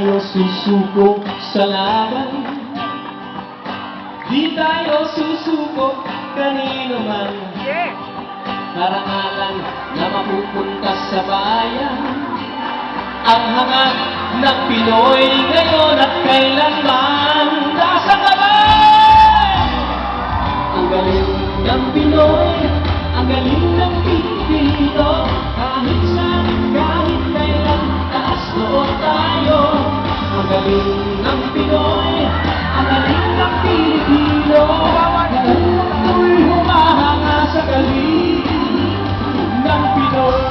tayo susuko sa laban. Di tayo susuko kanino man. Karangalan na mapupunta sa bayan. Ang hangad ng Pinoy ngayon at kailanman. Nasa kamay! Ang galing ng Pinoy, ang galing ng Pilipino. Kahit saan, kahit kailan, taas noon tayo. Ang galing ng Pinoy, ang galing ng Pilipino. Ako'y humahanga sa galing ng Pinoy.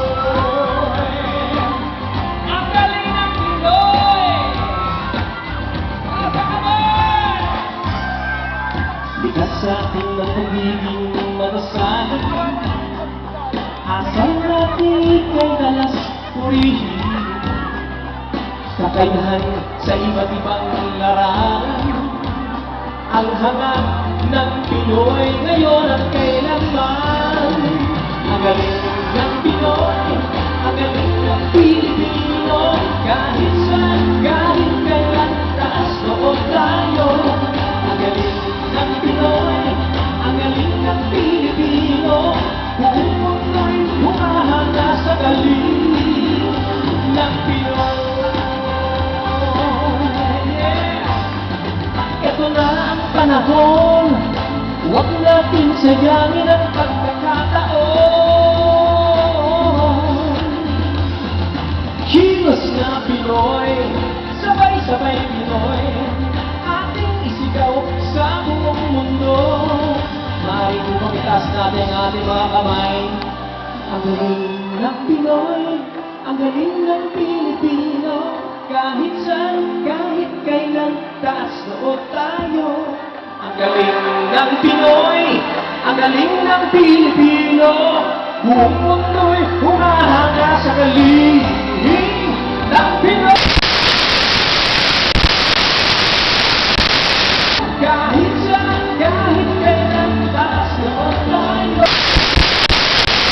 Ang galing ng Pinoy! Nasa kamay! Likas sa atin ang pagiging matasahan. Asal natin ika'y dalas purihin. Kakayahan sa iba't ibang larangan. Ang hangad ng Pinoy ngayon at kailanman. Ang galing ng Pinoy, ang galing ng Pilipino. Kahit saan, kahit kailan, taas noon tayo. Ang galing ng Pinoy, ang galing ng Pilipino. Buong mundo'y humahanga sa galing ng Pinoy. Ito na ang panahon, huwag natin sayangin ang pagkakataon. Kilos na Pinoy, sabay-sabay Pinoy, ating isigaw sa buong mundo. Maaaring upang itaas natin ang ating mga kamay. Ang galing ng Pinoy, ang galing ng Pilipino. Kahit saan, kahit kailan, taas noon tayo. Ang galing ng Pinoy, ang galing ng Pilipino. Buong mundo'y humahanga sa galing ng Pinoy.